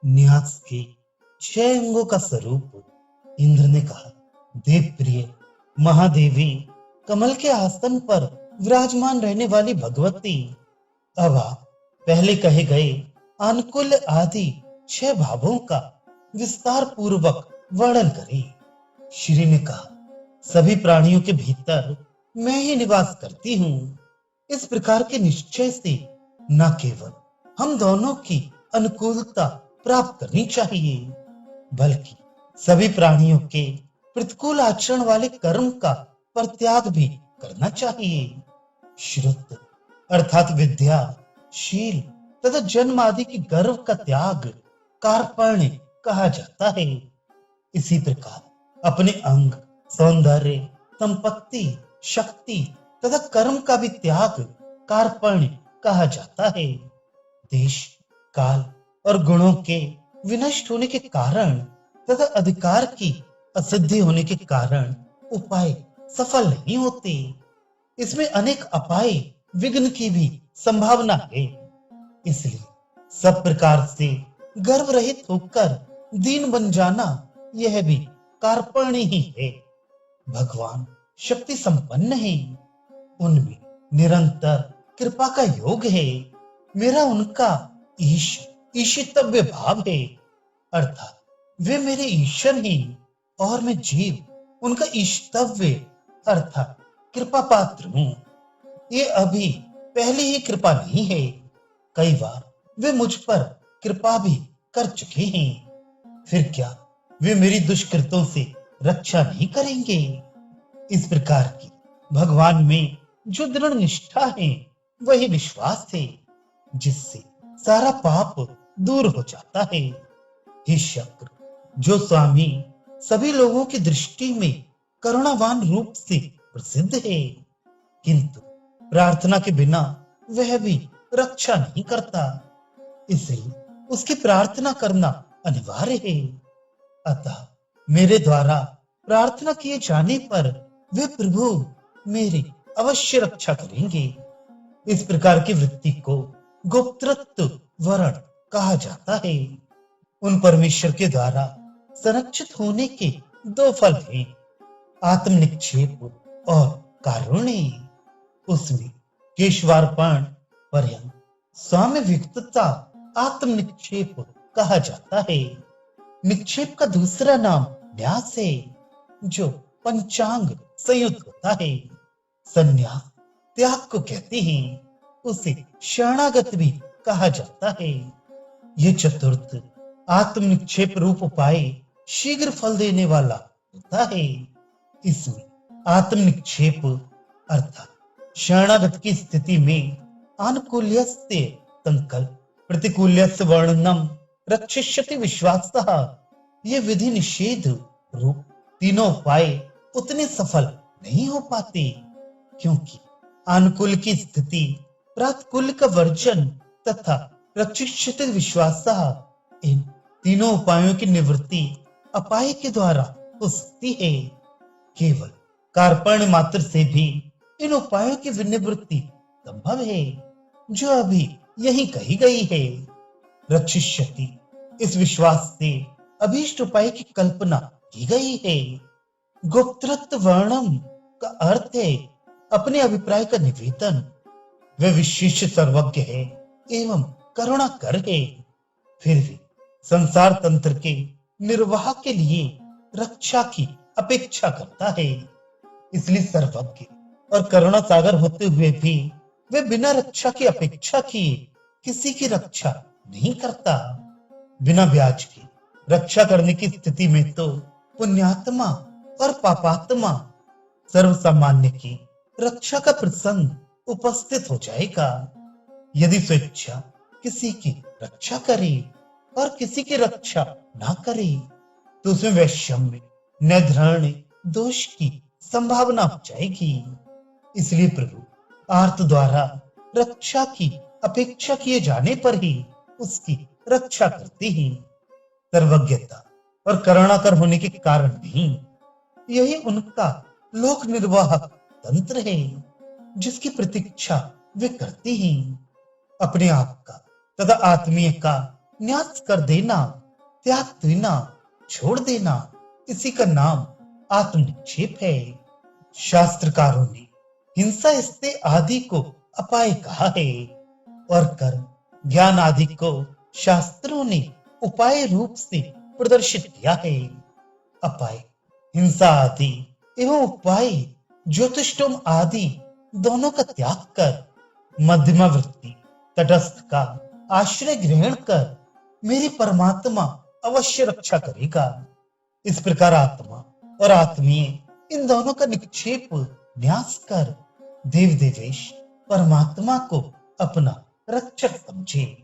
न्यास के 6 अंगों का स्वरूप इंद्र ने कहा, देव प्रिय महादेवी, कमल के आसन पर विराजमान रहने वाली भगवती, अब आप पहले कहे गए अनुकूल आदि 6 भावों का विस्तार पूर्वक वर्णन करें। श्री ने कहा, सभी प्राणियों के भीतर मैं ही निवास करती हूँ। इस प्रकार के निश्चय से न केवल हम दोनों की अनुकूलता प्राप्त करनी चाहिए, बल्कि सभी प्राणियों के प्रतिकूल आचरण वाले कर्म का परित्याग भी करना चाहिए। श्रुत अर्थात विद्या, शील तथा जन्म आदि की गर्व का त्याग कार्पण्य कहा जाता है। इसी प्रकार अपने अंग, सौंदर्य, संपत्ति, शक्ति तथा कर्म का भी त्याग कार्पण्य कहा जाता है। देश, काल और गुणों के विनष्ट होने के कारण तथा अधिकार की असिद्धि होने के कारण उपाय सफल नहीं होते। इसमें अनेक अपाय, विघ्न की भी संभावना है। इसलिए सब प्रकार से गर्व रहित होकर दीन बन जाना यह भी कार्पण्य ही है। भगवान शक्ति संपन्न है, उनमें निरंतर कृपा का योग है। मेरा उनका ईशितव्य भाव है, अर्थात वे मेरे ईश्वर हैं और मैं जीव उनका ईशितव्य अर्थात कृपा पात्र हूँ। ये अभी पहली ही कृपा नहीं है, कई बार वे मुझ पर कृपा भी कर चुके हैं। फिर क्या वे मेरी दुष्कृतों से रक्षा नहीं करेंगे? इस प्रकार की भगवान में जो दृढ़ निष्ठा है, वही विश्वास है, जिससे सारा पाप दूर हो जाता है। हे शक्र, जो स्वामी सभी लोगों की दृष्टि में करुणावान रूप से प्रसिद्ध है, किंतु प्रार्थना के बिना वह भी रक्षा नहीं करता, इसलिए उसकी प्रार्थना करना अनिवार्य है। अतः मेरे द्वारा प्रार्थना किए जाने पर वे प्रभु मेरी अवश्य रक्षा करेंगे। इस प्रकार की वृत्ति को गोप्तृत्व वरण कहा जाता है। उन परमेश्वर के द्वारा संरक्षित होने के 2 फल हैं, आत्म निक्षेप और कारुण्य। उसमें केशवार्पण पर्यंत स्वाम्य वियुक्तता आत्म निक्षेप कहा जाता है। निक्षेप का दूसरा नाम न्यास है, जो पंचांग संयुक्त होता है। संन्यास त्याग को कहते हैं, उसे शरणागत भी कहा जाता है। ये चतुर्थ आत्म निक्षेप रूप उपाय शीघ्र फल देने वाला होता है। इसमें आत्म निक्षेप अर्थात शरणागत की स्थिति में आनुकूल्यस्य संकल्प, प्रतिकूल्यस्य वर्णनम, रक्षिष्यति विश्वासः, ये विधि निषेध रूप तीनों उपाय उतने सफल नहीं हो पाते, क्योंकि अनुकूल की स्थिति, प्रतिकूल का वर्जन तथा रक्षिष्यति विश्वासः, इन तीनों उपायों की निवृत्ति अपाय के द्वारा हो सकती है। केवल कार्पण्य मात्र से भी इन उपायों की निवृत्ति संभव है, जो अभी यही कही गई है। रक्षिष्यति इस विश्वास से अभीष्ट उपाय की कल्पना की गई है। गोप्तृत्व वर्णम का अर्थ है अपने अभिप्राय का निवेदन। वह विशेष सर्वज्ञ है एवं करुणा कर है, फिर भी संसार तंत्र के निर्वाह के लिए रक्षा की अपेक्षा करता है। इसलिए सर्वज्ञ और करुणा सागर होते हुए भी वे बिना रक्षा की अपेक्षा किए किसी की रक्षा नहीं करता। बिना ब्याज की रक्षा करने की स्थिति में तो पुण्यात्मा और पापात्मा सर्वसामान्य की रक्षा का प्रसंग उपस्थित हो जाएगा। यदि स्वेच्छा किसी की रक्षा करे और किसी की रक्षा ना करे, तो उसमें वैषम्य, नैर्धर्म्य दोष की संभावना हो जाएगी। इसलिए प्रभु आर्त द्वारा रक्षा की अपेक्षा किए जाने पर ही उसकी रक्षा करते हैं। सर्वज्ञता और करुणाकर होने के कारण नहीं, यही उनका लोक निर्वाह तंत्र है, जिसकी प्रतीक्षा वे करते हैं। अपने आप का तथा आत्मीय का न्यास कर देना, त्याग देना, छोड़ देना, इसी का नाम आत्मनिक्षेप है। शास्त्रकारों ने हिंसा इससे आदि को अपाय कहा है और कर्म ज्ञान आदि को शास्त्रों ने उपाय रूप से प्रदर्शित किया है। अपाय हिंसा आदि एवं उपाय ज्योतिषोम आदि दोनों का त्याग कर मध्यमा वृत्ति तटस्थ का आश्रय ग्रहण कर मेरी परमात्मा अवश्य रक्षा करेगा। इस प्रकार आत्मा और आत्मीय इन दोनों का निक्षेप न्यास कर देव देवेश परमात्मा को अपना रक्षक समझे।